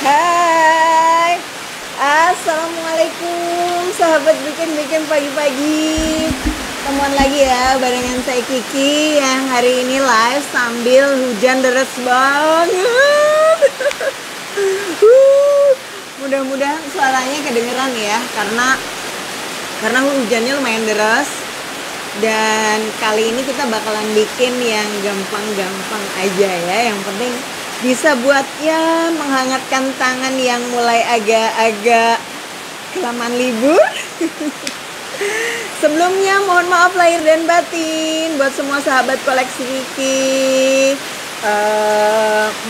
Hai, assalamualaikum sahabat bikin pagi-pagi. Temuan lagi ya barengan saya Kiki yang hari ini live sambil hujan deras banget. Mudah-mudahan suaranya kedengeran ya karena hujannya lumayan deras. Dan kali ini kita bakalan bikin yang gampang-gampang aja ya. Yang penting bisa buat ya menghangatkan tangan yang mulai agak-agak kelamaan libur. Sebelumnya mohon maaf lahir dan batin buat semua sahabat koleksi Kiki.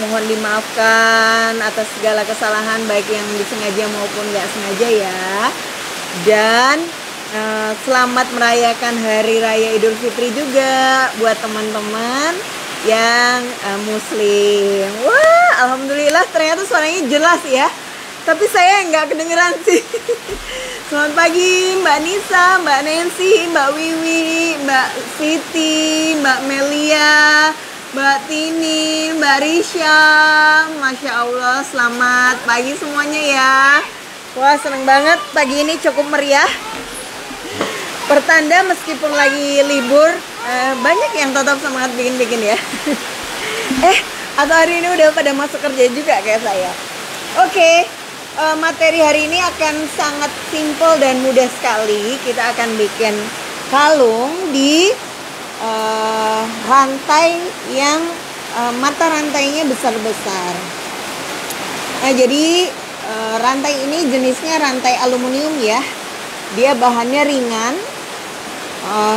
Mohon dimaafkan atas segala kesalahan baik yang disengaja maupun nggak sengaja ya. Dan selamat merayakan Hari Raya Idul Fitri juga buat teman-teman yang muslim. Wah, alhamdulillah ternyata suaranya jelas ya. Tapi saya nggak kedengeran sih. Selamat pagi Mbak Nisa, Mbak Nancy, Mbak Wiwi, Mbak Siti, Mbak Melia, Mbak Tini, Mbak Risha. Masya Allah, selamat pagi semuanya ya. Wah, seneng banget pagi ini cukup meriah. Pertanda meskipun lagi libur, banyak yang tetap semangat bikin-bikin ya. Atau hari ini udah pada masuk kerja juga kayak saya. Oke, materi hari ini akan sangat simple dan mudah sekali. Kita akan bikin kalung di rantai yang mata rantainya besar-besar. Nah, jadi rantai ini jenisnya rantai aluminium ya. Dia bahannya ringan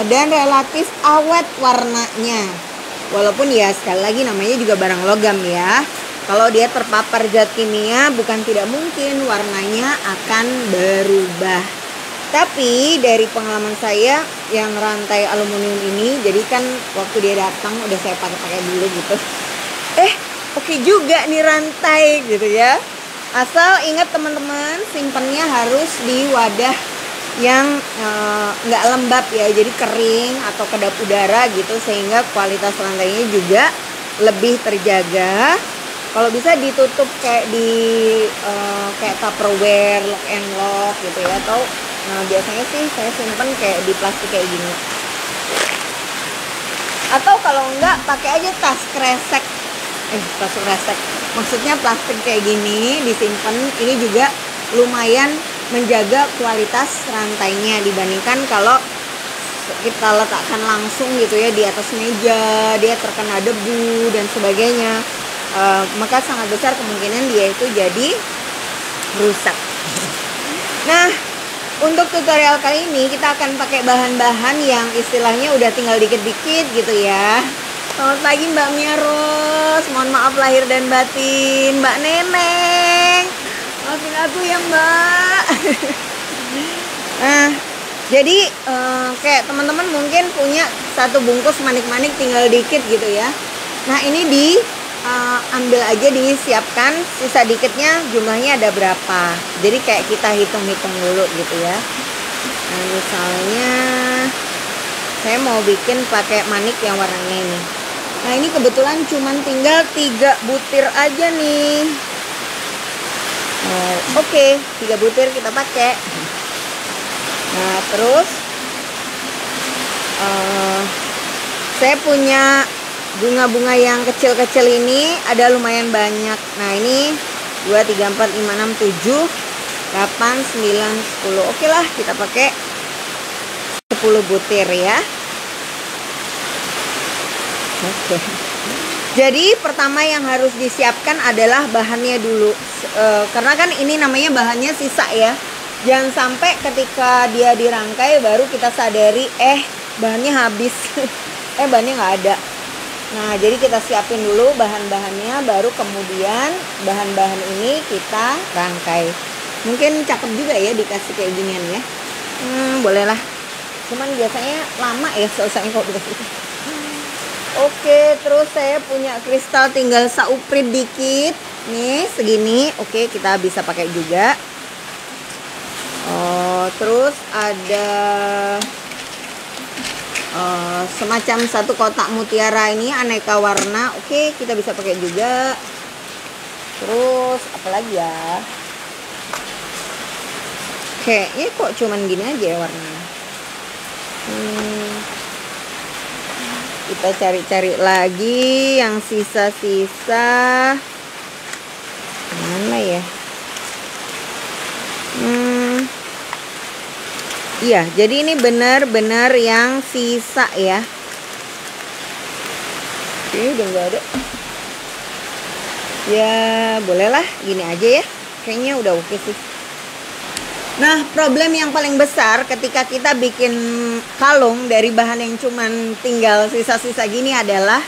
dan relatif awet warnanya. Walaupun ya sekali lagi namanya juga barang logam ya. Kalau dia terpapar zat kimia bukan tidak mungkin warnanya akan berubah. Tapi dari pengalaman saya yang rantai aluminium ini, jadi kan waktu dia datang udah saya pakai dulu gitu. Oke juga nih rantai gitu ya. Asal ingat teman-teman, simpennya harus di wadah yang nggak lembab ya, jadi kering atau kedap udara gitu, sehingga kualitas rantainya juga lebih terjaga. Kalau bisa ditutup kayak di kayak Tupperware, lock and lock gitu ya, atau biasanya sih saya simpen kayak di plastik kayak gini. Atau kalau enggak pakai aja tas kresek. Tas kresek. Maksudnya plastik kayak gini disimpan, ini juga lumayan menjaga kualitas rantainya dibandingkan kalau kita letakkan langsung gitu ya di atas meja, dia terkena debu dan sebagainya. Maka sangat besar kemungkinan dia itu jadi rusak. Nah, untuk tutorial kali ini kita akan pakai bahan-bahan yang istilahnya udah tinggal dikit-dikit gitu ya. Selamat pagi Mbak Miaros, mohon maaf lahir dan batin. Mbak Neneng, maafin aku ya Mbak. Nah, jadi kayak teman-teman mungkin punya satu bungkus manik-manik tinggal dikit gitu ya. Nah, ini ambil aja, disiapkan, sisa dikitnya jumlahnya ada berapa. Jadi kayak kita hitung-hitung dulu gitu ya. Nah, misalnya saya mau bikin pakai manik yang warnanya ini. Nah, ini kebetulan cuman tinggal 3 butir aja nih. Oke, 3 butir kita pakai. Nah, terus saya punya bunga-bunga yang kecil-kecil ini ada lumayan banyak. Nah, ini 2, 3, 4, 5, 6, 7, 8, 9, 10. Oke lah, kita pakai 10 butir ya. Oke. Jadi pertama yang harus disiapkan adalah bahannya dulu. Karena kan ini namanya bahannya sisa ya. Jangan sampai ketika dia dirangkai baru kita sadari bahannya habis. Bahannya nggak ada. Nah, jadi kita siapin dulu bahan-bahannya, baru kemudian bahan-bahan ini kita rangkai. Mungkin cakep juga ya dikasih kayak ginian ya. Bolehlah. Cuman biasanya lama ya selesainya kok dikasih. Oke, terus saya punya kristal tinggal sauprit dikit. Nih, segini. Oke, kita bisa pakai juga. Terus ada semacam satu kotak mutiara ini aneka warna. Oke, kita bisa pakai juga. Terus apa lagi ya? Kayaknya kok cuman gini aja ya warnanya. Kita cari-cari lagi yang sisa-sisa. Mana ya? Iya, jadi ini benar-benar yang sisa ya. Oke, udah nggak ada. Ya, bolehlah gini aja ya. Kayaknya udah oke sih. Nah, problem yang paling besar ketika kita bikin kalung dari bahan yang cuman tinggal sisa-sisa gini adalah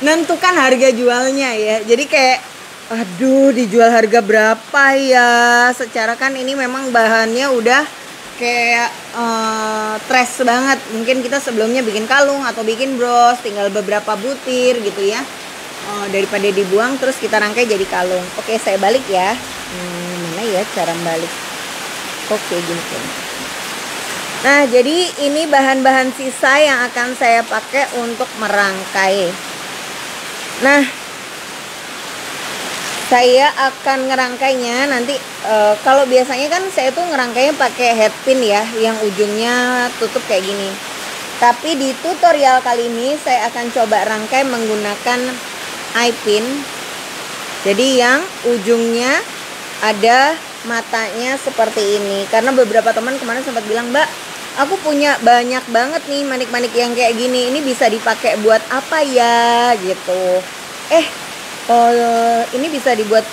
nentukan harga jualnya ya. Jadi kayak, aduh, dijual harga berapa ya? Secara kan ini memang bahannya udah kayak trash banget. Mungkin kita sebelumnya bikin kalung atau bikin bros, tinggal beberapa butir gitu ya. Daripada dibuang terus kita rangkai jadi kalung. Oke, saya balik ya. Mana ya cara balik? Oke, gini. Nah, jadi ini bahan-bahan sisa yang akan saya pakai untuk merangkai. Nah, saya akan ngerangkainya nanti. Kalau biasanya kan saya tuh ngerangkainya pakai head pin ya, yang ujungnya tutup kayak gini. Tapi di tutorial kali ini saya akan coba rangkai menggunakan eye pin. Jadi yang ujungnya ada matanya seperti ini. Karena beberapa teman kemarin sempat bilang, Mbak, aku punya banyak banget nih manik-manik yang kayak gini. Ini bisa dipakai buat apa ya gitu. Ini bisa dibuat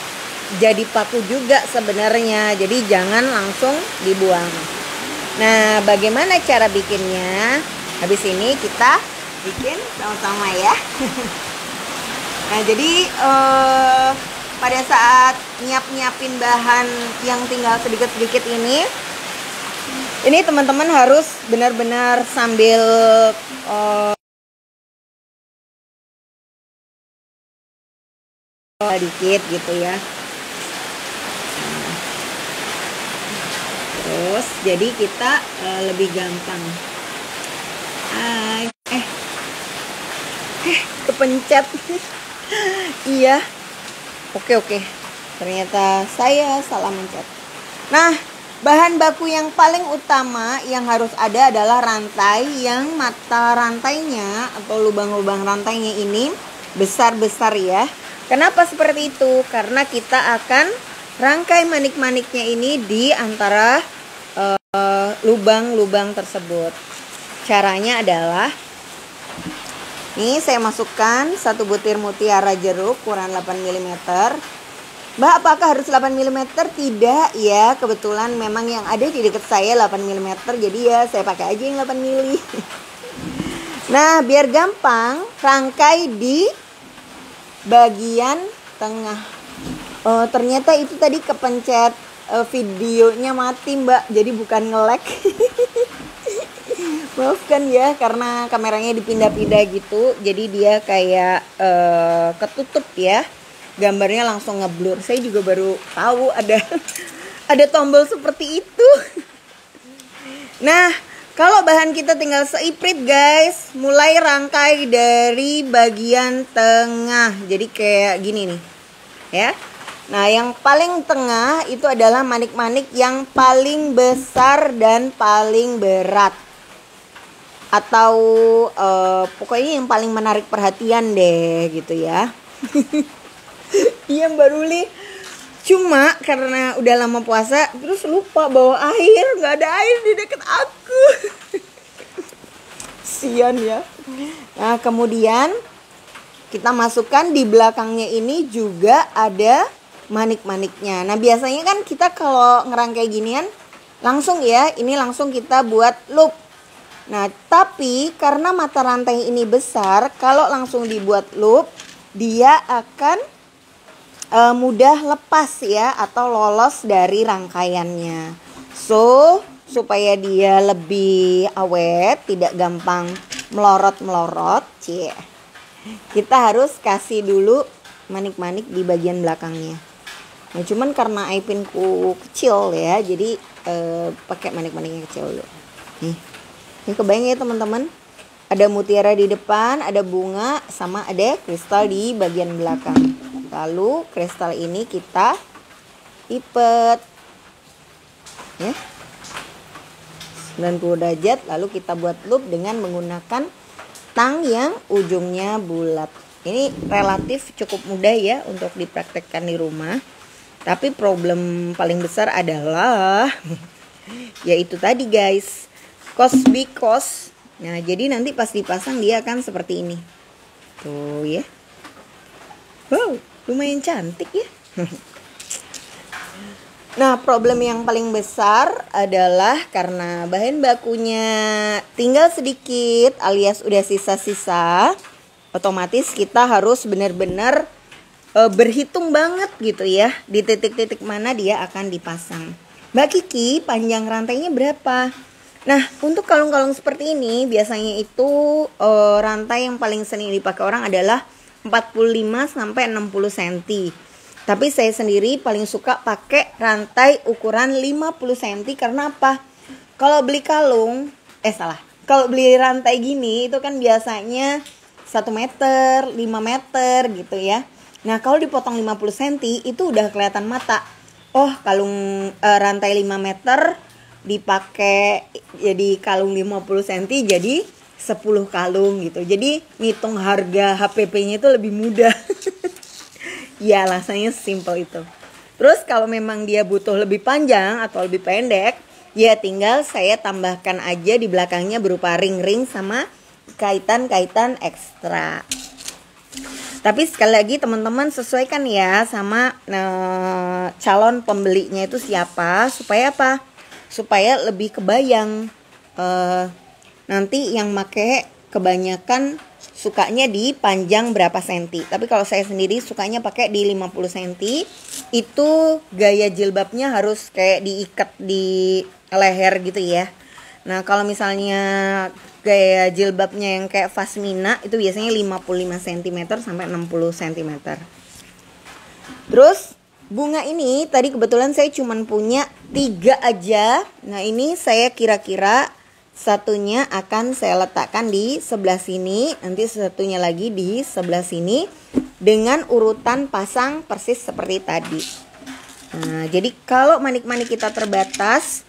jadi paku juga sebenarnya. Jadi jangan langsung dibuang. Nah, bagaimana cara bikinnya? Habis ini kita bikin sama-sama ya. Nah, jadi pada saat nyiapin bahan yang tinggal sedikit-sedikit ini teman-teman harus benar-benar sambil dikit gitu ya. Terus jadi kita lebih gampang. Kepencet. Iya. Oke. Ternyata saya salah mencet. Nah, bahan baku yang paling utama yang harus ada adalah rantai, yang mata rantainya atau lubang-lubang rantainya ini besar-besar ya. Kenapa seperti itu? Karena kita akan rangkai manik-maniknya ini di antara lubang-lubang tersebut. Caranya adalah, nih saya masukkan 1 butir mutiara jeruk ukuran 8 mm. Mbak, apakah harus 8 mm? Tidak ya, kebetulan memang yang ada di dekat saya 8 mm. Jadi ya saya pakai aja yang 8 mm. Nah, biar gampang, rangkai di bagian tengah. Ternyata itu tadi kepencet videonya mati, Mbak. Jadi bukan nge-lag. Maafkan ya, karena kameranya dipindah-pindah gitu. Jadi dia kayak ketutup ya. Gambarnya langsung ngeblur. Saya juga baru tahu ada tombol seperti itu. Nah, kalau bahan kita tinggal seiprit guys, mulai rangkai dari bagian tengah. Jadi kayak gini nih. Ya. Nah, yang paling tengah itu adalah manik-manik yang paling besar dan paling berat. Atau pokoknya yang paling menarik perhatian deh gitu ya. Iya Mbak Ruli, cuma karena udah lama puasa terus lupa bawa air, nggak ada air di dekat aku. Sian ya. Nah, kemudian kita masukkan di belakangnya ini juga ada manik-maniknya. Nah, biasanya kan kita kalau ngerangkai ginian langsung ya, ini langsung kita buat loop. Nah, tapi karena mata rantai ini besar, kalau langsung dibuat loop, dia akan mudah lepas ya, atau lolos dari rangkaiannya. So, supaya dia lebih awet, tidak gampang melorot-melorot, kita harus kasih dulu manik-manik di bagian belakangnya. Nah, cuman karena eye pinku kecil ya, jadi pakai manik-manik yang kecil dulu. Nih. Ini kebayang ya teman-teman. Ada mutiara di depan, ada bunga, sama ada kristal di bagian belakang. Lalu kristal ini kita lipat ya, 90 derajat. Lalu kita buat loop dengan menggunakan tang yang ujungnya bulat. Ini relatif cukup mudah ya untuk dipraktekkan di rumah. Tapi problem paling besar adalah yaitu tadi guys, cost because. Nah, jadi nanti pas dipasang dia akan seperti ini. Tuh ya. Wow, lumayan cantik ya. Nah, problem yang paling besar adalah karena bahan bakunya tinggal sedikit alias udah sisa-sisa, otomatis kita harus benar-benar berhitung banget gitu ya di titik-titik mana dia akan dipasang. Mbak Kiki, panjang rantainya berapa? Nah, untuk kalung-kalung seperti ini biasanya itu rantai yang paling sering dipakai orang adalah 45 sampai 60 cm. Tapi saya sendiri paling suka pakai rantai ukuran 50 cm karena apa? Kalau beli kalung, kalau beli rantai gini itu kan biasanya 1 meter, 5 meter gitu ya. Nah, kalau dipotong 50 cm itu udah kelihatan mata. Oh, kalung rantai 5 meter dipakai jadi kalung 50 cm jadi 10 kalung gitu. Jadi ngitung harga HPP-nya itu lebih mudah. Ya, alasannya simple itu. Terus kalau memang dia butuh lebih panjang atau lebih pendek, ya tinggal saya tambahkan aja di belakangnya berupa ring-ring sama kaitan-kaitan ekstra. Tapi sekali lagi teman-teman sesuaikan ya sama calon pembelinya itu siapa, supaya apa? Supaya lebih kebayang. Nanti yang make kebanyakan sukanya di panjang berapa senti. Tapi kalau saya sendiri sukanya pakai di 50 cm. Itu gaya jilbabnya harus kayak diikat di leher gitu ya. Nah, kalau misalnya gaya jilbabnya yang kayak Fasmina itu biasanya 55 cm sampai 60 cm. Terus bunga ini tadi kebetulan saya cuma punya 3 aja. Nah, ini saya kira-kira satunya akan saya letakkan di sebelah sini, nanti satunya lagi di sebelah sini dengan urutan pasang persis seperti tadi. Nah, jadi kalau manik-manik kita terbatas,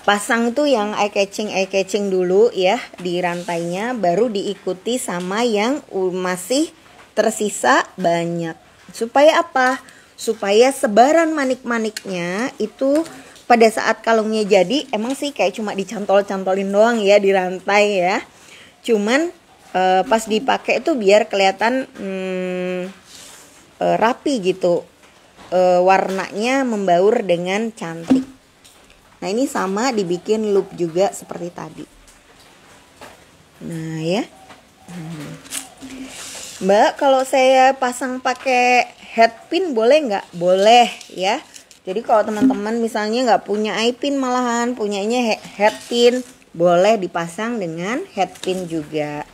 pasang tuh yang eye catching dulu ya di rantainya, baru diikuti sama yang masih tersisa banyak. Supaya apa? Supaya sebaran manik-maniknya itu pada saat kalungnya jadi, emang sih kayak cuma dicantol-cantolin doang ya di rantai ya. Cuman pas dipakai itu biar kelihatan rapi gitu. Warnanya membaur dengan cantik. Nah, ini sama dibikin loop juga seperti tadi. Nah ya. Mbak, kalau saya pasang pakai headpin boleh nggak? Boleh ya. Jadi kalau teman-teman misalnya nggak punya eye pin, malahan punyanya headpin, boleh dipasang dengan headpin juga.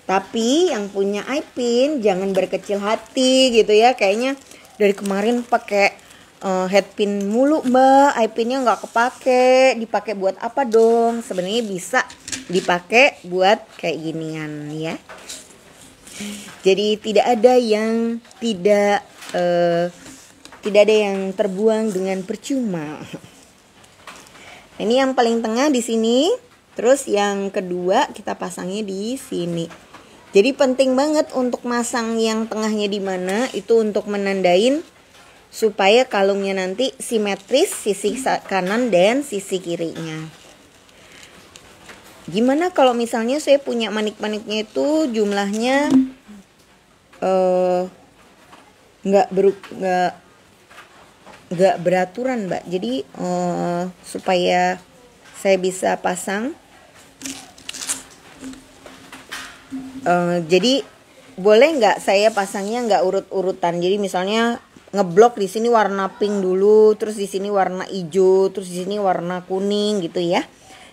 Tapi yang punya eye pin jangan berkecil hati gitu ya. Kayaknya dari kemarin pakai headpin mulu Mbak, eye pinnya nggak kepake. Dipakai buat apa dong? Sebenarnya bisa dipakai buat kayak ginian ya. Jadi tidak ada yang tidak ada yang terbuang dengan percuma. Ini yang paling tengah di sini. Terus yang kedua kita pasangnya di sini. Jadi penting banget untuk masang yang tengahnya di mana, itu untuk menandain supaya kalungnya nanti simetris sisi kanan dan sisi kirinya. Gimana kalau misalnya saya punya manik-maniknya itu jumlahnya nggak beraturan Mbak. Jadi supaya saya bisa pasang, jadi boleh nggak saya pasangnya nggak urut-urutan. Jadi misalnya ngeblok di sini warna pink dulu, terus di sini warna hijau, terus di sini warna kuning gitu ya.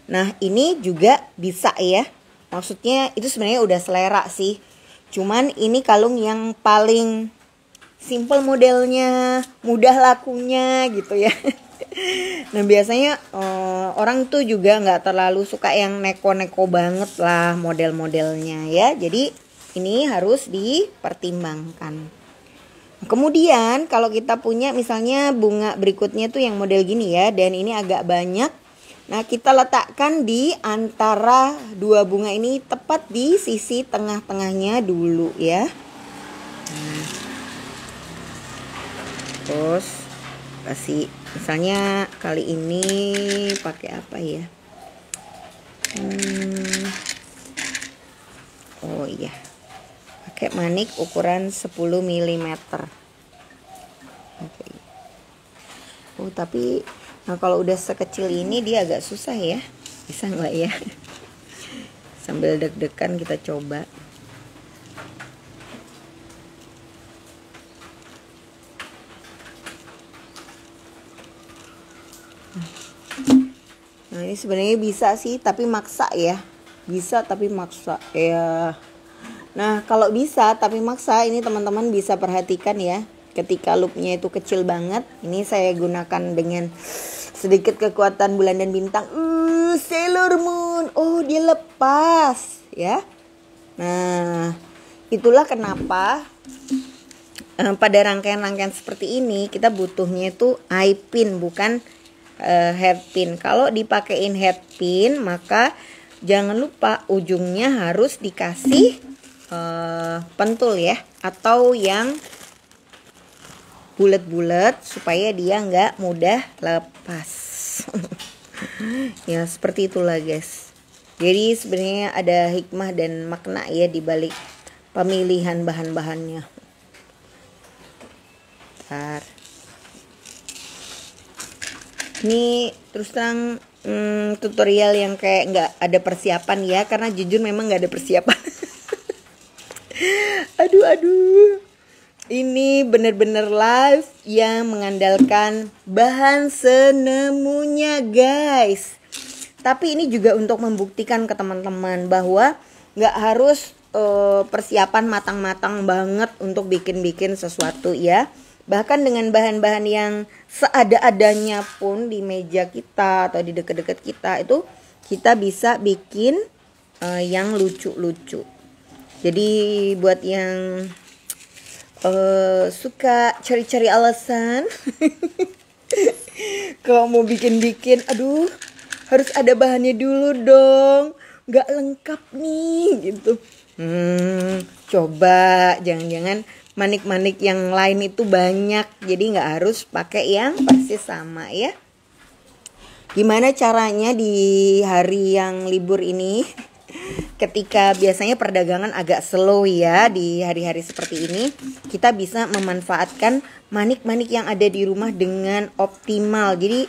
Nah, ini juga bisa ya. Maksudnya itu sebenarnya udah selera sih. Cuman ini kalung yang paling simple modelnya, mudah lakunya gitu ya. Nah biasanya orang tuh juga nggak terlalu suka yang neko-neko banget lah model-modelnya ya. Jadi ini harus dipertimbangkan. Kemudian kalau kita punya misalnya bunga berikutnya tuh yang model gini ya, dan ini agak banyak. Nah kita letakkan di antara dua bunga ini tepat di sisi tengah-tengahnya dulu ya. Nah, terus kasih misalnya kali ini pakai apa ya? Oh iya, pakai manik ukuran 10 mm. Oke. Oh tapi nah kalau udah sekecil ini dia agak susah ya, bisa nggak ya? Sambil deg-degan kita coba. Nah ini sebenarnya bisa sih, tapi maksa ya. Bisa tapi maksa ya. Nah kalau bisa tapi maksa, ini teman-teman bisa perhatikan ya. Ketika loopnya itu kecil banget, ini saya gunakan dengan sedikit kekuatan bulan dan bintang. Sailor Moon. Oh dia lepas ya. Nah itulah kenapa pada rangkaian-rangkaian seperti ini kita butuhnya itu eye pin, bukan hairpin. Kalau dipakein hairpin maka jangan lupa ujungnya harus dikasih pentul ya, atau yang bulat-bulat supaya dia nggak mudah lepas. Ya seperti itulah guys. Jadi sebenarnya ada hikmah dan makna ya di balik pemilihan bahan-bahannya. Bentar. Ini terus terang tutorial yang kayak nggak ada persiapan ya, karena jujur memang nggak ada persiapan. Aduh. Ini bener-bener live yang mengandalkan bahan senemunya guys. Tapi ini juga untuk membuktikan ke teman-teman bahwa nggak harus persiapan matang-matang banget untuk bikin-bikin sesuatu ya. Bahkan dengan bahan-bahan yang seada-adanya pun di meja kita atau di dekat-dekat kita itu kita bisa bikin yang lucu-lucu. Jadi buat yang suka cari-cari alasan kalau mau bikin-bikin, aduh harus ada bahannya dulu dong, nggak lengkap nih gitu. Coba jangan-jangan manik-manik yang lain itu banyak, jadi nggak harus pakai yang persis sama ya. Gimana caranya di hari yang libur ini, ketika biasanya perdagangan agak slow ya, di hari-hari seperti ini kita bisa memanfaatkan manik-manik yang ada di rumah dengan optimal. Jadi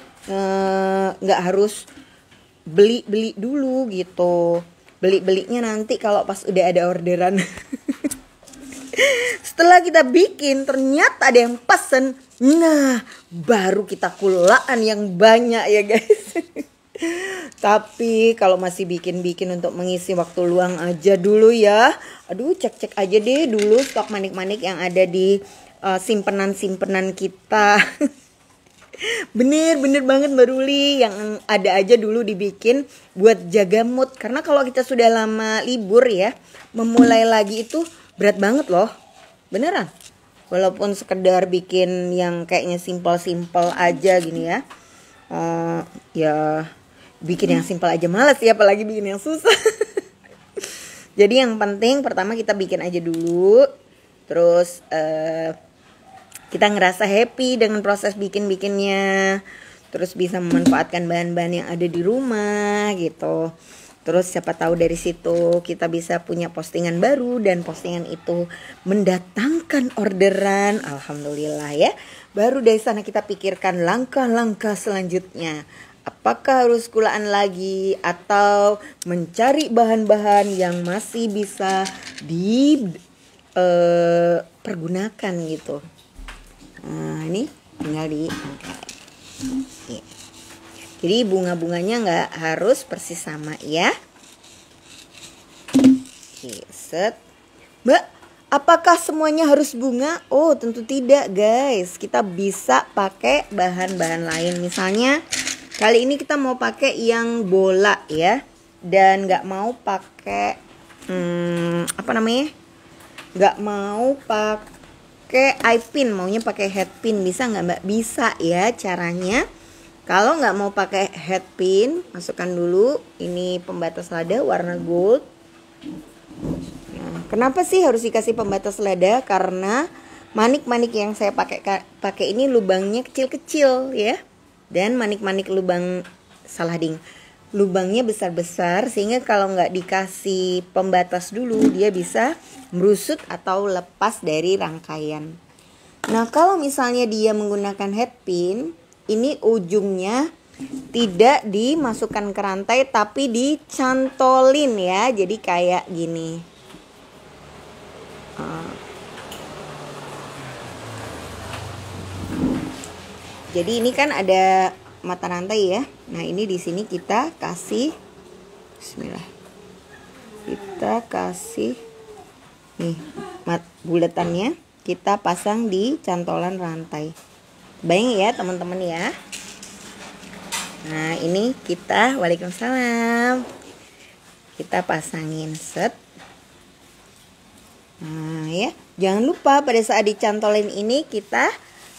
nggak harus beli dulu gitu. Belinya nanti kalau pas udah ada orderan. Setelah kita bikin ternyata ada yang pesen, nah baru kita kulaan yang banyak ya guys. Tapi kalau masih bikin-bikin untuk mengisi waktu luang aja dulu ya. Aduh cek-cek aja deh dulu stok manik-manik yang ada di simpenan-simpenan kita. Bener banget Mbak Ruli, yang ada aja dulu dibikin buat jaga mood. Karena kalau kita sudah lama libur ya, memulai lagi itu berat banget loh. Beneran. Walaupun sekedar bikin yang kayaknya simpel-simpel aja gini ya. Ya bikin yang simpel aja malas ya, apalagi bikin yang susah. Jadi yang penting pertama kita bikin aja dulu. Terus kita ngerasa happy dengan proses bikin-bikinnya. Terus bisa memanfaatkan bahan-bahan yang ada di rumah gitu. Terus siapa tahu dari situ kita bisa punya postingan baru, dan postingan itu mendatangkan orderan. Alhamdulillah ya. Baru dari sana kita pikirkan langkah-langkah selanjutnya. Apakah harus kulaan lagi atau mencari bahan-bahan yang masih bisa dipergunakan gitu. Nah ini tinggal diangkat. Ya. Jadi bunga-bunganya nggak harus persis sama ya. Oke, set. Mbak, Apakah semuanya harus bunga? Oh, tentu tidak, guys. Kita bisa pakai bahan-bahan lain. Misalnya, kali ini kita mau pakai yang bola ya. Dan nggak mau pakai, nggak mau pakai eye pin, maunya pakai head pin. Bisa nggak Mbak? Bisa ya caranya. Kalau nggak mau pakai head pin, masukkan dulu ini pembatas lada warna gold. Kenapa sih harus dikasih pembatas lada? Karena manik-manik yang saya pakai ini lubangnya kecil-kecil ya. Dan manik-manik lubangnya besar-besar, sehingga kalau nggak dikasih pembatas dulu dia bisa merusut atau lepas dari rangkaian. Nah, kalau misalnya dia menggunakan head pin, ini ujungnya tidak dimasukkan ke rantai tapi dicantolin ya. Jadi kayak gini. Jadi ini kan ada mata rantai ya. Nah, ini di sini kita kasih bismillah. Kita kasih nih buletannya, kita pasang di cantolan rantai. Bayangin ya teman-teman ya. Nah, ini kita waalaikumsalam. Kita pasangin set. Nah ya, jangan lupa pada saat dicantolin ini kita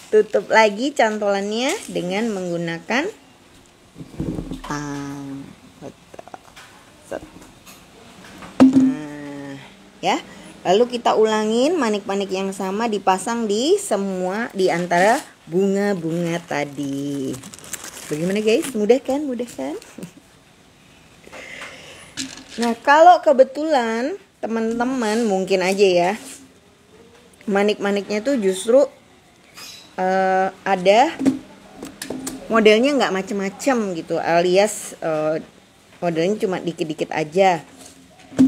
tutup lagi cantolannya dengan menggunakan tang. Nah, ya. Lalu kita ulangin manik-manik yang sama dipasang di semua di antara bunga-bunga tadi. Bagaimana guys? Mudah kan? Mudah kan? Nah, kalau kebetulan teman-teman mungkin aja ya, manik-maniknya tuh justru ada modelnya nggak macem-macem gitu, alias modelnya cuma dikit-dikit aja.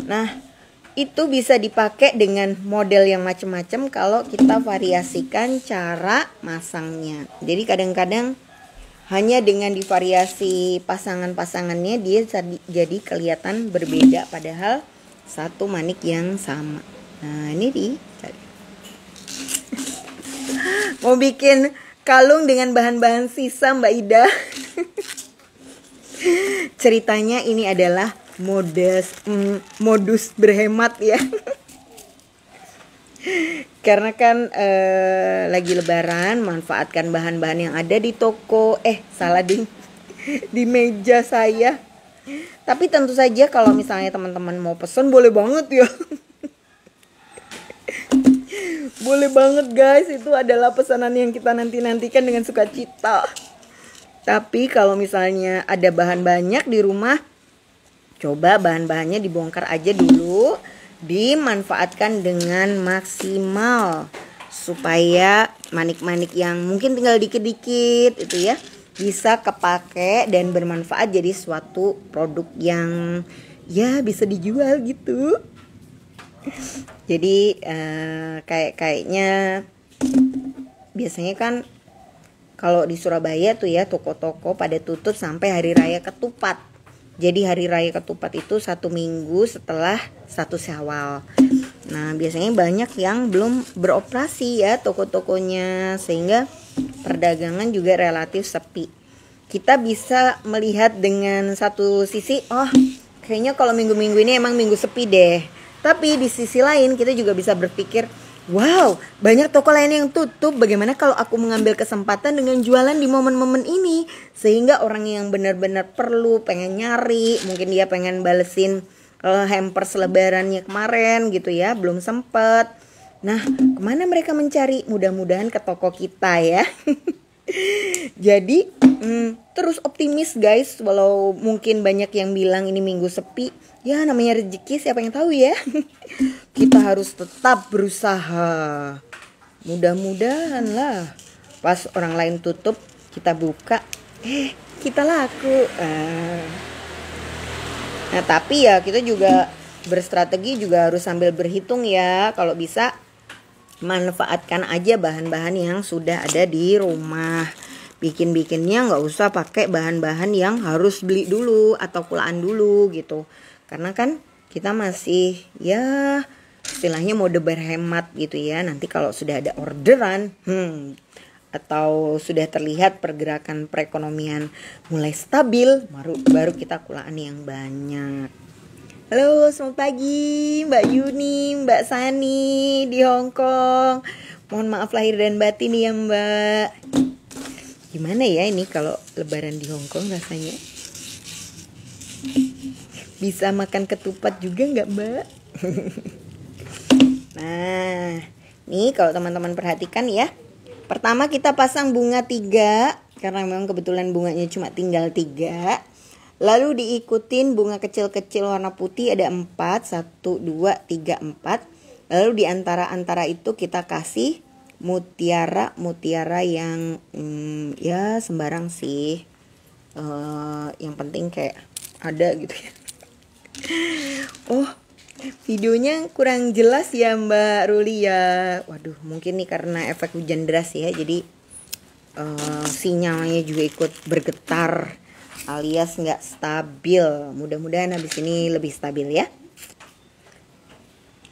Nah, itu bisa dipakai dengan model yang macem-macem kalau kita variasikan cara masangnya. Jadi kadang-kadang hanya dengan divariasi pasangan-pasangannya dia jadi kelihatan berbeda, padahal satu manik yang sama. Nah, ini mau bikin kalung dengan bahan-bahan sisa Mbak Ida. Ceritanya ini adalah modus berhemat ya. Karena kan lagi lebaran, manfaatkan bahan-bahan yang ada di toko. Di meja saya. Tapi tentu saja kalau misalnya teman-teman mau pesen boleh banget ya. Boleh banget guys, itu adalah pesanan yang kita nanti-nantikan dengan sukacita. Tapi kalau misalnya ada bahan banyak di rumah, coba bahan-bahannya dibongkar aja dulu, dimanfaatkan dengan maksimal supaya manik-manik yang mungkin tinggal dikit-dikit itu ya bisa kepake dan bermanfaat jadi suatu produk yang ya bisa dijual gitu. Jadi kayaknya biasanya kan kalau di Surabaya tuh ya toko-toko pada tutup sampai hari raya ketupat. Jadi hari raya ketupat itu 1 minggu setelah 1 Syawal. Nah, biasanya banyak yang belum beroperasi ya toko-tokonya, sehingga perdagangan juga relatif sepi. Kita bisa melihat dengan satu sisi, oh kayaknya kalau minggu-minggu ini emang minggu sepi deh. Tapi di sisi lain kita juga bisa berpikir, wow, banyak toko lain yang tutup. Bagaimana kalau aku mengambil kesempatan dengan jualan di momen-momen ini? Sehingga orang yang benar-benar perlu, pengen nyari, mungkin dia pengen balesin hampers lebarannya kemarin gitu ya, belum sempet. Nah, kemana mereka mencari? Mudah-mudahan ke toko kita ya. Jadi, terus optimis guys, walau mungkin banyak yang bilang ini minggu sepi. Ya namanya rezeki siapa yang tahu ya. Kita harus tetap berusaha. Mudah-mudahan lah pas orang lain tutup kita buka, kita laku. Nah tapi ya kita juga berstrategi juga harus sambil berhitung ya. Kalau bisa manfaatkan aja bahan-bahan yang sudah ada di rumah. Bikin-bikinnya nggak usah pakai bahan-bahan yang harus beli dulu atau kulaan dulu gitu. Karena kan kita masih ya istilahnya mode berhemat gitu ya. Nanti kalau sudah ada orderan, atau sudah terlihat pergerakan perekonomian mulai stabil, baru kita kulaan yang banyak. Halo, selamat pagi Mbak Yuni, Mbak Sani di Hong Kong. Mohon maaf lahir dan batin ya Mbak. Gimana ya ini kalau lebaran di Hong Kong rasanya? Bisa makan ketupat juga nggak Mbak? Nah, nih kalau teman-teman perhatikan ya. Pertama kita pasang bunga 3, karena memang kebetulan bunganya cuma tinggal 3. Lalu diikutin bunga kecil-kecil warna putih ada 4, 1, 2, 3, 4. Lalu di antara-antara itu kita kasih mutiara yang ya sembarang sih. Yang penting kayak ada gitu ya. Oh, videonya kurang jelas ya Mbak Ruli ya. Waduh, mungkin nih karena efek hujan deras ya. Jadi sinyalnya juga ikut bergetar alias nggak stabil. Mudah-mudahan habis ini lebih stabil ya.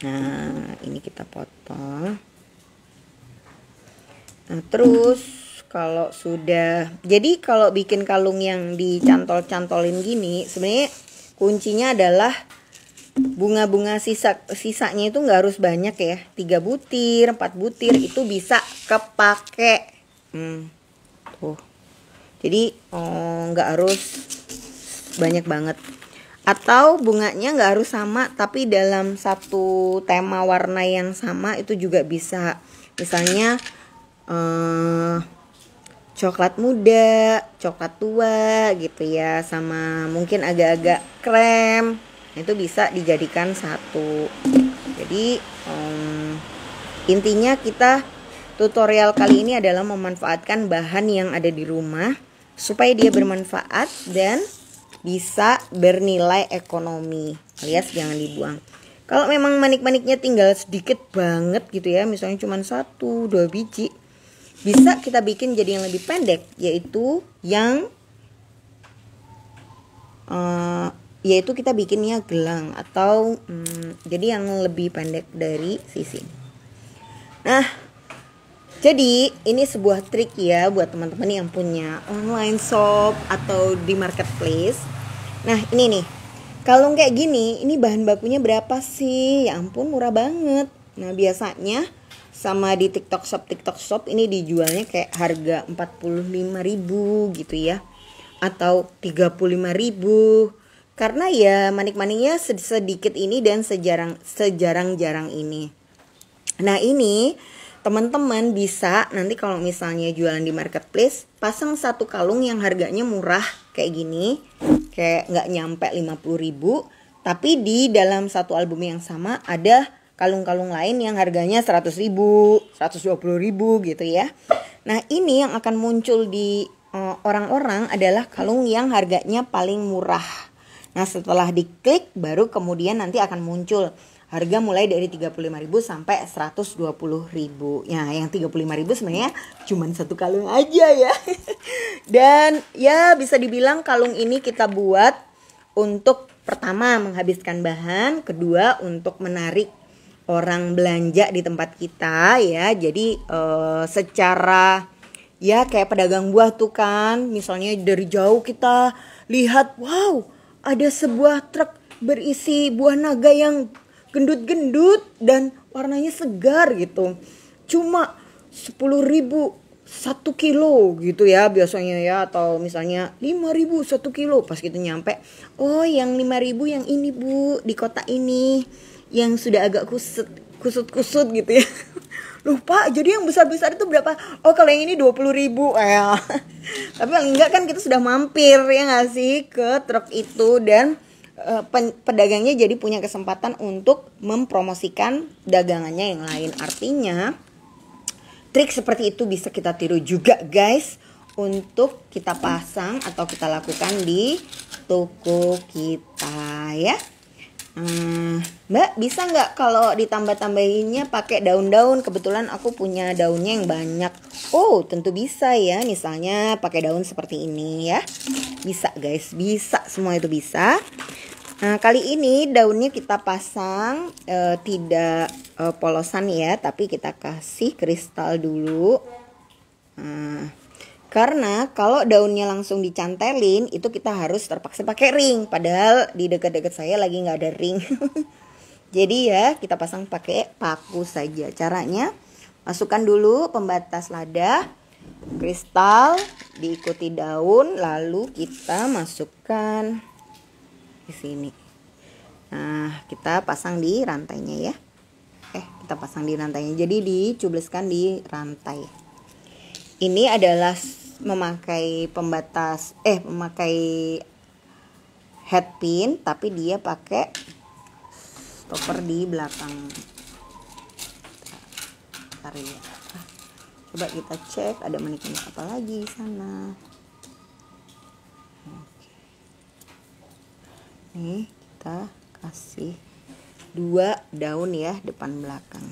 Nah, ini kita potong. Nah, terus kalau sudah, jadi kalau bikin kalung yang dicantol-cantolin gini, sebenarnya kuncinya adalah bunga-bunga sisanya itu nggak harus banyak ya. 3 butir, 4 butir itu bisa kepake. Tuh. Jadi nggak harus banyak banget. Atau bunganya nggak harus sama, tapi dalam satu tema warna yang sama itu juga bisa. Misalnya coklat muda, coklat tua gitu ya, sama mungkin agak-agak krem. Itu bisa dijadikan satu. Jadi intinya kita tutorial kali ini adalah memanfaatkan bahan yang ada di rumah supaya dia bermanfaat dan bisa bernilai ekonomi, alias jangan dibuang. Kalau memang manik-maniknya tinggal sedikit banget gitu ya, misalnya cuma 1-2 biji, bisa kita bikin jadi yang lebih pendek, yaitu kita bikinnya gelang atau jadi yang lebih pendek dari sisi. Nah, jadi ini sebuah trik ya buat teman-teman yang punya online shop atau di marketplace. Nah, ini nih. Kalung kayak gini, ini bahan bakunya berapa sih? Ya ampun, murah banget. Nah, biasanya sama di TikTok Shop ini dijualnya kayak harga 45.000 gitu ya. Atau 35.000. Karena ya manik-maniknya sedikit ini dan sejarang-jarang ini. Nah, ini teman-teman bisa nanti kalau misalnya jualan di marketplace, pasang satu kalung yang harganya murah kayak gini, kayak nggak nyampe 50.000, tapi di dalam satu album yang sama ada kalung-kalung lain yang harganya 100.000, 120.000 gitu ya. Nah, ini yang akan muncul di orang-orang adalah kalung yang harganya paling murah. Nah, setelah diklik baru kemudian nanti akan muncul harga mulai dari 35.000 sampai 120.000. Ya, yang 35.000 sebenarnya cuma satu kalung aja ya. Dan ya bisa dibilang kalung ini kita buat untuk pertama menghabiskan bahan, kedua untuk menarik orang belanja di tempat kita ya. Jadi secara ya kayak pedagang buah tuh kan, misalnya dari jauh kita lihat, wow, ada sebuah truk berisi buah naga yang gendut-gendut dan warnanya segar gitu. Cuma 10.000 1 kilo gitu ya biasanya ya. Atau misalnya 5.000 1 kilo. Pas kita nyampe, oh yang 5.000 yang ini bu, di kota ini, yang sudah agak kusut-kusut gitu ya. Lupa, jadi yang besar-besar itu berapa? Oh kalau yang ini 20.000 ya. Tapi paling enggak kan kita sudah mampir ya gak sih ke truk itu. Dan pedagangnya jadi punya kesempatan untuk mempromosikan dagangannya yang lain. Artinya trik seperti itu bisa kita tiru juga guys, untuk kita pasang atau kita lakukan di toko kita ya. Mbak bisa nggak kalau ditambah-tambahinnya pakai daun-daun? Kebetulan aku punya daunnya yang banyak. Oh tentu bisa ya, misalnya pakai daun seperti ini ya. Bisa guys, bisa, semua itu bisa. Nah, kali ini daunnya kita pasang tidak polosan ya, tapi kita kasih kristal dulu. Nah, karena kalau daunnya langsung dicantelin, itu kita harus terpaksa pakai ring. Padahal di dekat-dekat saya lagi nggak ada ring. Jadi ya kita pasang pakai paku saja. Caranya masukkan dulu pembatas lada, kristal, diikuti daun, lalu kita masukkan di sini. Nah, kita pasang di rantainya ya. Kita pasang di rantainya. Jadi dicubleskan di rantai. Ini adalah memakai pembatas memakai head pin, tapi dia pakai stopper di belakang. Ya. Coba kita cek ada manik-manik apa lagi di sana. Nih kita kasih 2 daun ya, depan belakang.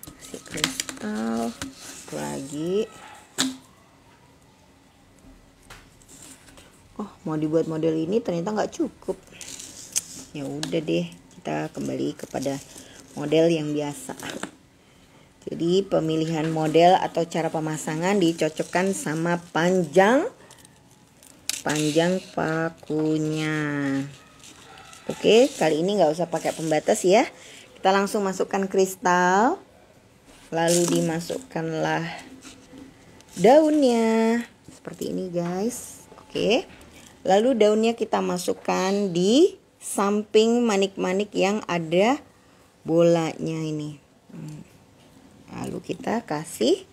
Kasih kristal lagi. Oh, mau dibuat model ini ternyata nggak cukup. Ya udah deh, kita kembali kepada model yang biasa. Jadi pemilihan model atau cara pemasangan dicocokkan sama panjang pakunya. Oke, kali ini nggak usah pakai pembatas ya. Kita langsung masukkan kristal, lalu dimasukkanlah daunnya seperti ini guys. Oke, lalu daunnya kita masukkan di samping manik-manik yang ada bolanya ini. Lalu kita kasih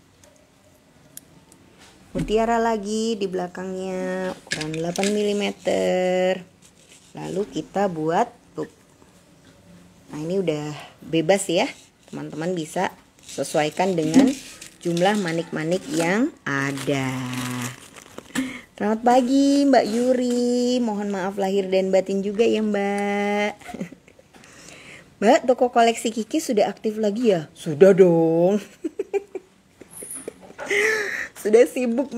mutiara lagi di belakangnya ukuran 8 mm. Lalu kita buat loop. Nah, ini udah bebas ya. Teman-teman bisa sesuaikan dengan jumlah manik-manik yang ada. Selamat pagi Mbak Yuri. Mohon maaf lahir dan batin juga ya Mbak. Mbak, toko koleksi Kiki sudah aktif lagi ya? Sudah dong. Sudah sibuk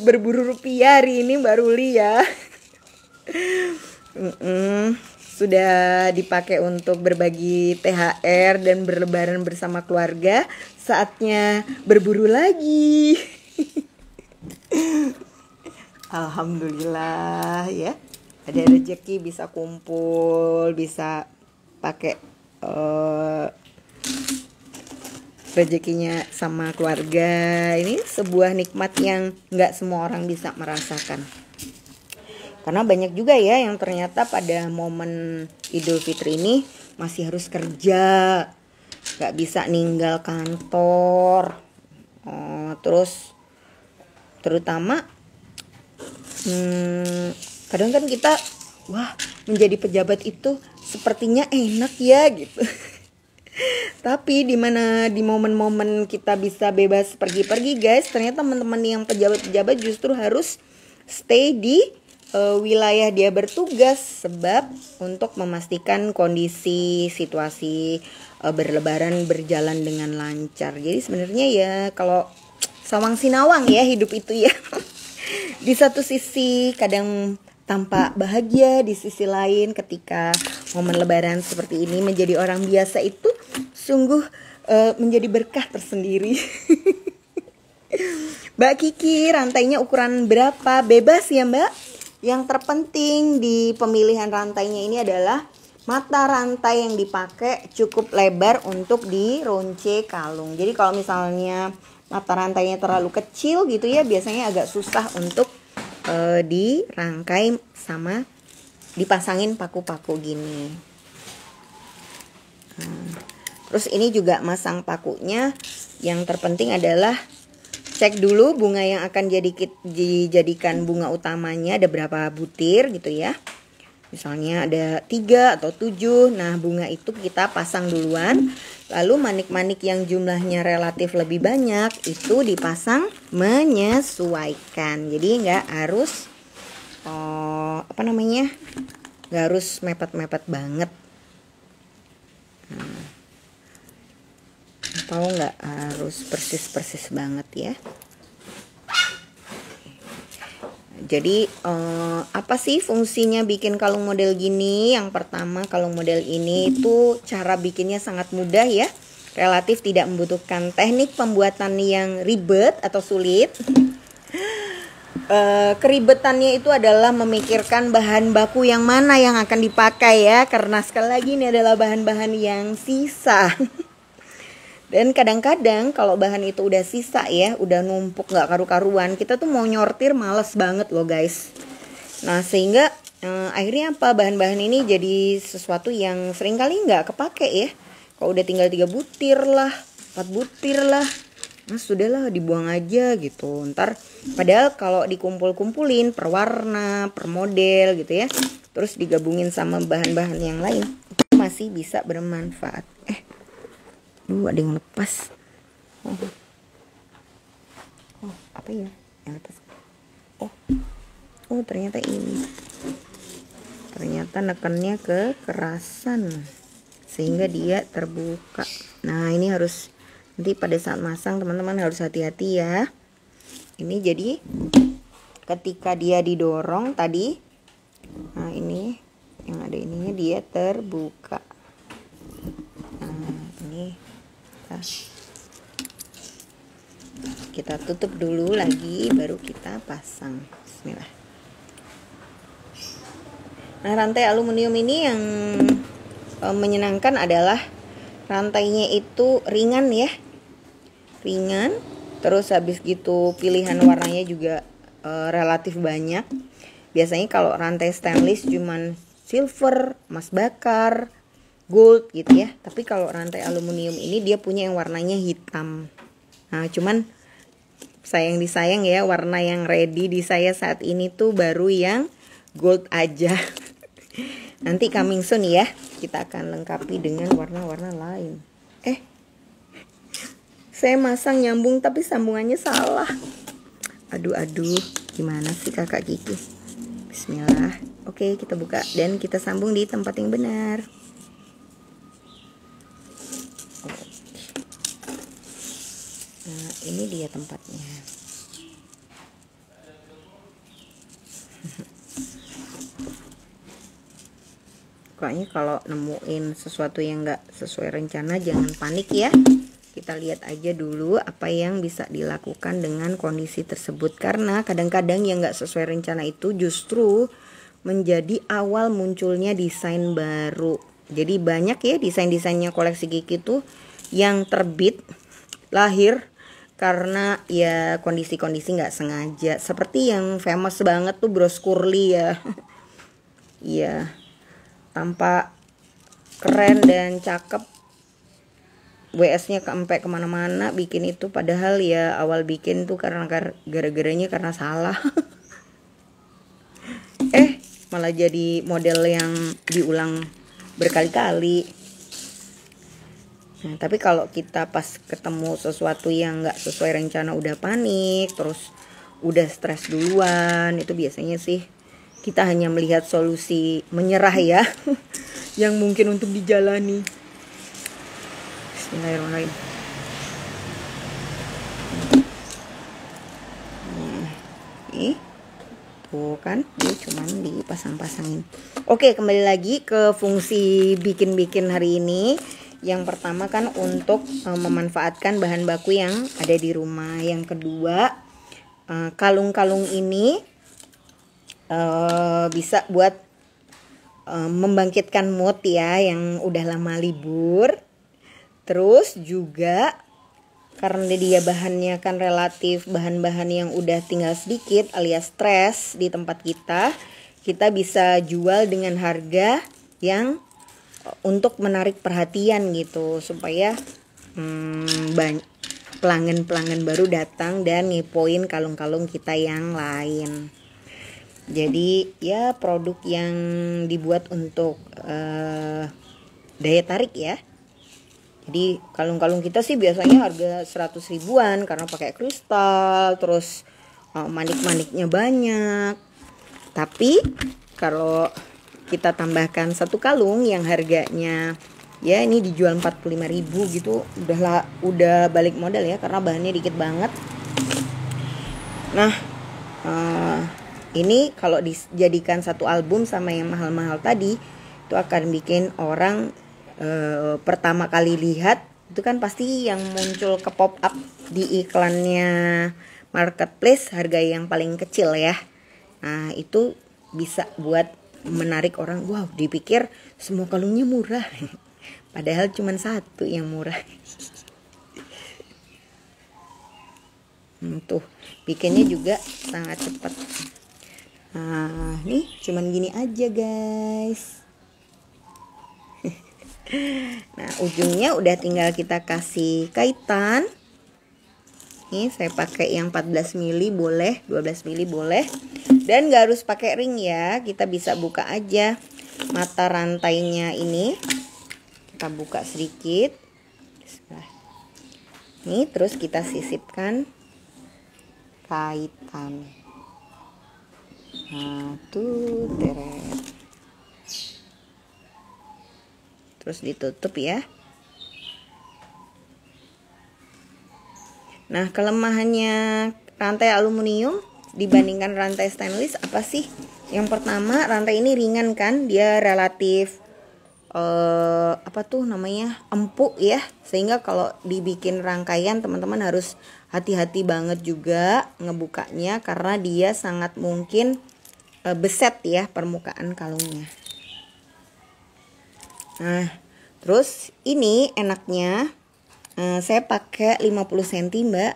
berburu rupiah hari ini Mbak Ruli ya. Sudah dipakai untuk berbagi THR dan berlebaran bersama keluarga. Saatnya berburu lagi. Alhamdulillah ya. Ada rezeki, bisa kumpul, bisa pakai rezekinya sama keluarga. Ini sebuah nikmat yang nggak semua orang bisa merasakan. Karena banyak juga ya yang ternyata pada momen Idul Fitri ini masih harus kerja, nggak bisa ninggal kantor. Terus terutama kadang kan kita menjadi pejabat itu sepertinya enak ya gitu. Tapi di momen-momen kita bisa bebas pergi-pergi guys, ternyata teman-teman yang pejabat-pejabat justru harus stay di wilayah dia bertugas, sebab untuk memastikan kondisi situasi berlebaran berjalan dengan lancar. Jadi sebenarnya ya kalau sawang sinawang ya hidup itu ya. Di satu sisi kadang tampak bahagia, di sisi lain ketika momen lebaran seperti ini menjadi orang biasa itu sungguh menjadi berkah tersendiri. Mbak Kiki, rantainya ukuran berapa? Bebas ya Mbak. Yang terpenting di pemilihan rantainya ini adalah mata rantai yang dipakai cukup lebar untuk dironce kalung. Jadi kalau misalnya mata rantainya terlalu kecil gitu ya, biasanya agak susah untuk dirangkai sama dipasangin paku-paku gini. Terus ini juga masang pakunya, yang terpenting adalah cek dulu bunga yang akan dijadikan bunga utamanya ada berapa butir gitu ya. Misalnya ada 3 atau 7. Nah bunga itu kita pasang duluan. Lalu manik-manik yang jumlahnya relatif lebih banyak itu dipasang menyesuaikan. Jadi nggak harus nggak harus mepet-mepet banget. Atau nggak harus persis-persis banget ya. Jadi apa sih fungsinya bikin kalung model gini? Yang pertama, kalung model ini itu cara bikinnya sangat mudah ya. Relatif tidak membutuhkan teknik pembuatan yang ribet atau sulit. Keribetannya itu adalah memikirkan bahan baku yang mana yang akan dipakai ya. Karena sekali lagi ini adalah bahan-bahan yang sisa. Dan kadang-kadang kalau bahan itu udah sisa ya, udah numpuk gak karu-karuan, kita tuh mau nyortir males banget loh guys. Nah sehingga akhirnya apa, bahan-bahan ini jadi sesuatu yang seringkali gak kepake ya. Kalau udah tinggal 3 butir lah, 4 butir lah, nah sudahlah dibuang aja gitu. Ntar padahal kalau dikumpul-kumpulin per warna, per model gitu ya, terus digabungin sama bahan-bahan yang lain, itu masih bisa bermanfaat. Ada yang lepas. Apa ya yang lepas? Ternyata ini. Ternyata nekannya kekerasan sehingga dia terbuka. Nah ini harus, nanti pada saat masang teman-teman harus hati-hati ya. Ini jadi ketika dia didorong tadi, nah ini yang ada ininya dia terbuka. Nah ini kita tutup dulu lagi, baru kita pasang. Bismillah. Nah rantai aluminium ini yang menyenangkan adalah rantainya itu ringan ya, ringan. Terus habis gitu pilihan warnanya juga relatif banyak. Biasanya kalau rantai stainless cuman silver, emas bakar, gold gitu ya. Tapi kalau rantai aluminium ini dia punya yang warnanya hitam. Nah cuman sayang disayang ya, warna yang ready di saya saat ini tuh baru yang gold aja. Nanti coming soon ya, kita akan lengkapi dengan warna-warna lain. Saya masang nyambung tapi sambungannya salah. Aduh, gimana sih kakak Kiki? Bismillah. Oke, kita buka dan kita sambung di tempat yang benar. Nah, ini dia tempatnya. Pokoknya kalau nemuin sesuatu yang nggak sesuai rencana jangan panik ya. Kita lihat aja dulu apa yang bisa dilakukan dengan kondisi tersebut. Karena kadang-kadang yang nggak sesuai rencana itu justru menjadi awal munculnya desain baru. Jadi banyak ya desain-desainnya koleksi Kiki tuh yang terbit lahir karena ya kondisi-kondisi nggak sengaja. Seperti yang famous banget tuh bros curly ya. Iya, tampak keren dan cakep, WS-nya sampai kemana-mana bikin itu, padahal ya awal bikin tuh karena gara-garanya karena salah. Malah jadi model yang diulang berkali-kali. Nah, tapi kalau kita pas ketemu sesuatu yang nggak sesuai rencana udah panik, terus udah stres duluan, itu biasanya sih kita hanya melihat solusi menyerah ya, yang mungkin untuk dijalani. Bismillahirrahmanirrahim. Tuh kan, dia cuman dipasang-pasangin. Oke, kembali lagi ke fungsi bikin-bikin hari ini. Yang pertama kan untuk memanfaatkan bahan baku yang ada di rumah. Yang kedua, kalung-kalung ini bisa buat membangkitkan mood ya yang udah lama libur. Terus juga karena dia bahannya kan relatif bahan-bahan yang udah tinggal sedikit alias stres di tempat kita bisa jual dengan harga yang untuk menarik perhatian gitu, supaya pelanggan-pelanggan baru datang dan ngepoin kalung-kalung kita yang lain. Jadi ya produk yang dibuat untuk daya tarik ya. Jadi kalung-kalung kita sih biasanya harga 100 ribuan karena pakai kristal, terus manik-maniknya banyak. Tapi kalau kita tambahkan satu kalung yang harganya ya ini dijual 45.000 gitu, udah balik modal ya karena bahannya dikit banget. Nah, Ini kalau dijadikan satu album sama yang mahal-mahal tadi, itu akan bikin orang pertama kali lihat itu kan pasti yang muncul ke pop up di iklannya marketplace harga yang paling kecil ya. Nah itu bisa buat menarik orang, wow dipikir semua kalungnya murah padahal cuma satu yang murah. Tuh bikinnya juga sangat cepat. Nah nih cuman gini aja guys. Nah ujungnya udah tinggal kita kasih kaitan. Nih saya pakai yang 14 mili boleh, 12 mili boleh. Dan gak harus pakai ring ya, kita bisa buka aja mata rantainya ini. Kita buka sedikit. Nih terus kita sisipkan kaitan. Nah tuh teret. Terus ditutup ya. Nah kelemahannya rantai aluminium dibandingkan rantai stainless apa sih? Yang pertama rantai ini ringan kan, dia relatif empuk ya, sehingga kalau dibikin rangkaian teman-teman harus hati-hati banget juga ngebukanya karena dia sangat mungkin beset ya permukaan kalungnya. Nah terus ini enaknya saya pakai 50 cm mbak.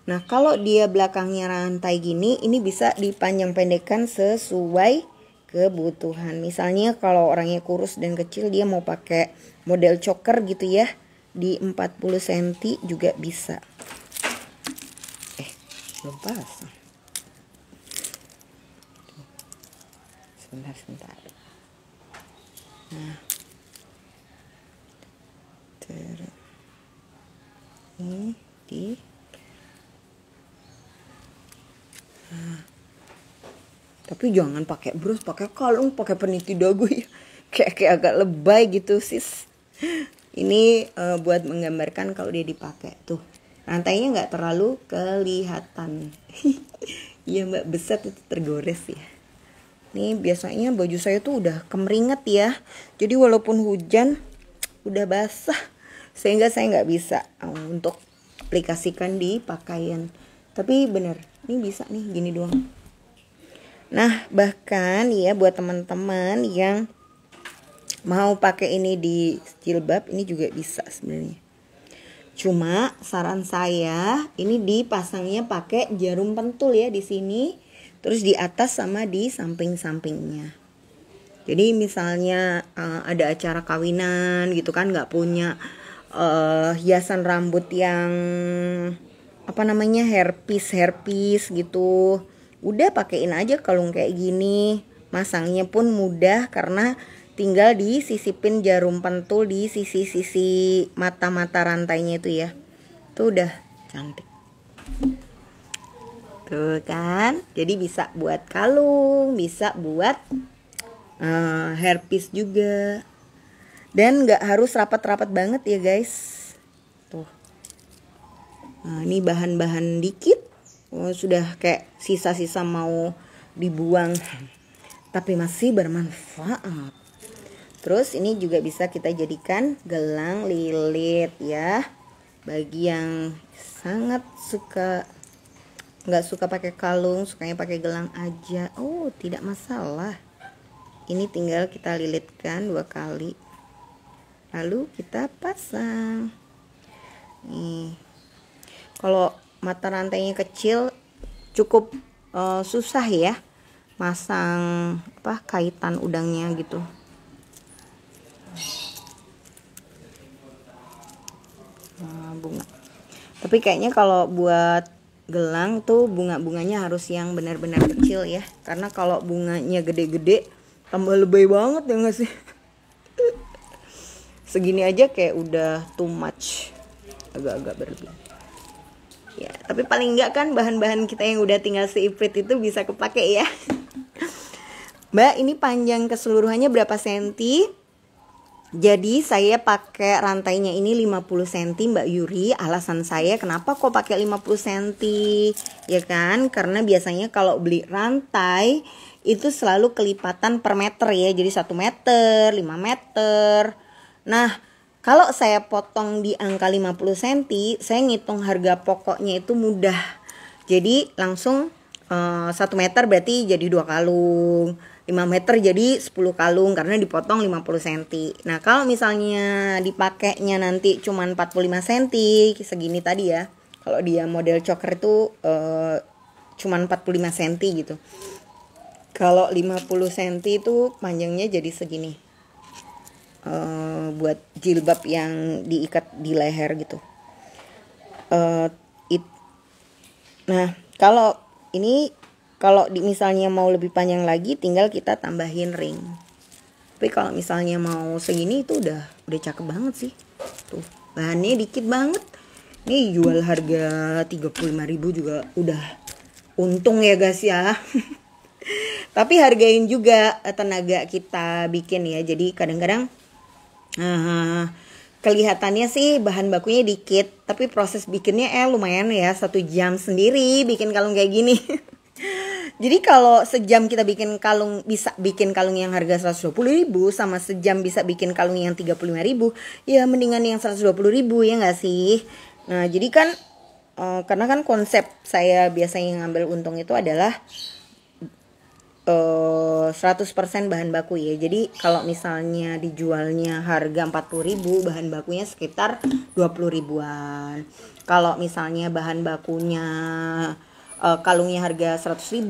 Nah kalau dia belakangnya rantai gini, ini bisa dipanjang pendekkan sesuai kebutuhan. Misalnya kalau orangnya kurus dan kecil, dia mau pakai model choker gitu ya, di 40 cm juga bisa. Belum pasang. Sebentar. Nah ini di tapi jangan pakai bros, pakai kalung, pakai peniti dagu ya, kayak agak lebay gitu sis. Ini buat menggambarkan kalau dia dipakai tuh rantainya nggak terlalu kelihatan. Iya mbak, beset itu tergores ya. Nih biasanya baju saya tuh udah kemeringet ya, jadi walaupun hujan udah basah sehingga saya nggak bisa untuk aplikasikan di pakaian. Tapi bener, ini bisa nih gini doang. Nah bahkan ya buat teman-teman yang mau pakai ini di jilbab, ini juga bisa sebenarnya. Cuma saran saya ini dipasangnya pakai jarum pentul ya di sini, terus di atas sama di samping-sampingnya. Jadi misalnya ada acara kawinan gitu kan, nggak punya hiasan rambut yang hairpiece gitu, udah pakein aja kalung kayak gini. Masangnya pun mudah karena tinggal disisipin jarum pentul di sisi-sisi mata-mata rantainya itu ya. Tuh udah cantik. Tuh kan, jadi bisa buat kalung, bisa buat hairpiece juga. Dan gak harus rapat-rapat banget ya guys. Tuh. Nah, ini bahan-bahan dikit. Sudah kayak sisa-sisa mau dibuang. Tapi masih bermanfaat. Terus ini juga bisa kita jadikan gelang lilit ya. Bagi yang sangat gak suka pakai kalung, sukanya pakai gelang aja. Oh tidak masalah. Ini tinggal kita lilitkan 2 kali. Lalu kita pasang. Nih. Kalau mata rantainya kecil cukup susah ya masang kaitan udangnya gitu. Nah, bunga. Tapi kayaknya kalau buat gelang tuh bunga-bunganya harus yang benar-benar kecil ya. Karena kalau bunganya gede-gede tambah lebay banget ya nggak sih? Segini aja kayak udah too much, agak-agak berlebihan ya. Tapi paling enggak kan bahan-bahan kita yang udah tinggal seiprit itu bisa kepake ya. Mbak ini panjang keseluruhannya berapa senti? Jadi saya pakai rantainya ini 50 cm Mbak Yuri. Alasan saya kenapa kok pakai 50 cm? Ya kan? Karena biasanya kalau beli rantai itu selalu kelipatan per meter ya. Jadi 1 meter, 5 meter. Nah, kalau saya potong di angka 50 cm, saya ngitung harga pokoknya itu mudah. Jadi langsung 1 meter berarti jadi 2 kalung. 5 meter jadi 10 kalung karena dipotong 50 cm. Nah, kalau misalnya dipakainya nanti cuma 45 cm, segini tadi ya. Kalau dia model choker itu cuma 45 cm gitu. Kalau 50 cm itu panjangnya jadi segini. Buat jilbab yang diikat di leher gitu. Nah, kalau ini misalnya mau lebih panjang lagi tinggal kita tambahin ring. Tapi kalau misalnya mau segini itu udah cakep banget sih. Tuh, bahannya dikit banget. Ini jual harga 35.000 juga udah untung ya guys ya. Tapi hargain juga tenaga kita bikin ya. Jadi kadang-kadang kelihatannya sih bahan bakunya dikit, tapi proses bikinnya lumayan ya, 1 jam sendiri bikin kalung kayak gini. Jadi kalau sejam kita bikin kalung, bisa bikin kalung yang harga 120.000 sama sejam bisa bikin kalung yang 35.000, ya mendingan yang 120.000 ya nggak sih? Nah jadi kan karena kan konsep saya biasanya ngambil untung itu adalah 100% bahan baku ya. Jadi kalau misalnya dijualnya harga 40.000, bahan bakunya sekitar 20 ribuan. Kalau misalnya bahan bakunya kalungnya harga 100.000,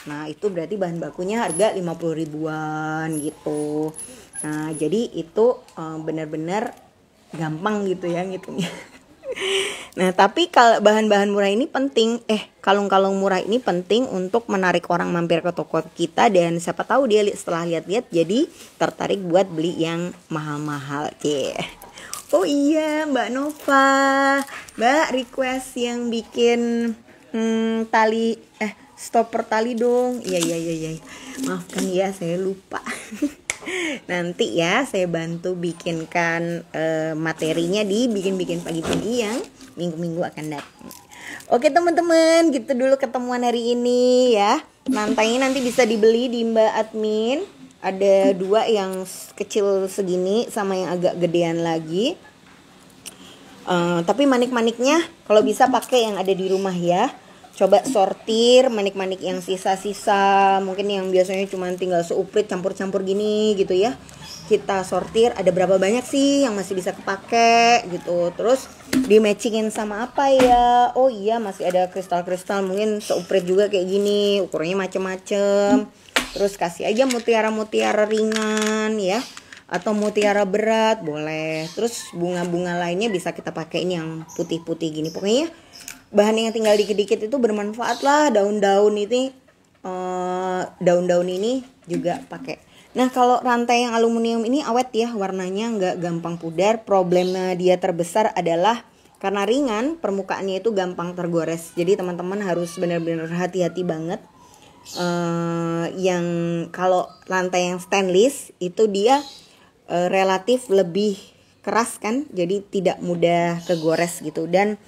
nah itu berarti bahan bakunya harga 50 ribuan gitu. Nah jadi itu benar-benar gampang gitu ya ngitungnya. Nah tapi kalau bahan-bahan murah ini penting, kalung-kalung murah ini penting untuk menarik orang mampir ke toko kita, dan siapa tahu dia setelah lihat-lihat jadi tertarik buat beli yang mahal-mahal. Oh iya Mbak Nova, Mbak request yang bikin tali stopper tali dong. Iya. Maafkan ya saya lupa. Nanti ya saya bantu bikinkan materinya, bikin pagi-pagi yang minggu-minggu akan datang. Oke teman-teman, gitu dulu ketemuan hari ini ya. Rantainya nanti bisa dibeli di Mbak Admin. Ada 2 yang kecil segini sama yang agak gedean lagi. Tapi manik-maniknya kalau bisa pakai yang ada di rumah ya. Coba sortir manik-manik yang sisa-sisa, mungkin yang biasanya cuma tinggal seuprit campur-campur gini gitu ya. Kita sortir ada berapa banyak sih yang masih bisa kepake gitu. Terus di matchingin sama apa ya? Oh iya, masih ada kristal-kristal, mungkin seuprit juga kayak gini, ukurannya macem-macem. Terus kasih aja mutiara-mutiara ringan ya, atau mutiara berat boleh. Terus bunga-bunga lainnya bisa kita pakai, ini yang putih-putih gini. Pokoknya bahan yang tinggal dikit-dikit itu bermanfaat lah. Daun-daun ini juga pakai. Nah kalau rantai yang aluminium ini awet ya, warnanya nggak gampang pudar. Problemnya dia terbesar adalah karena ringan, permukaannya itu gampang tergores. Jadi teman-teman harus benar-benar hati-hati banget. Yang kalau rantai yang stainless itu dia relatif lebih keras kan, jadi tidak mudah kegores gitu. Dan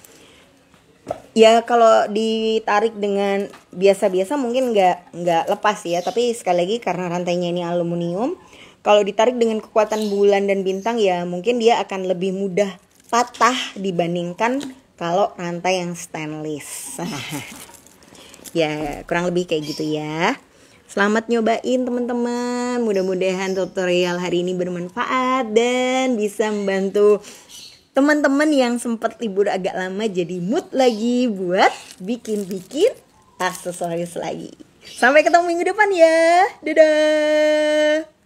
ya kalau ditarik dengan biasa-biasa mungkin nggak lepas ya. Tapi sekali lagi karena rantainya ini aluminium, kalau ditarik dengan kekuatan bulan dan bintang ya mungkin dia akan lebih mudah patah dibandingkan kalau rantai yang stainless. Ya kurang lebih kayak gitu ya. Selamat nyobain teman-teman. Mudah-mudahan tutorial hari ini bermanfaat dan bisa membantu teman-teman yang sempat libur agak lama jadi mood lagi buat bikin-bikin aksesoris lagi. Sampai ketemu minggu depan ya. Dadah.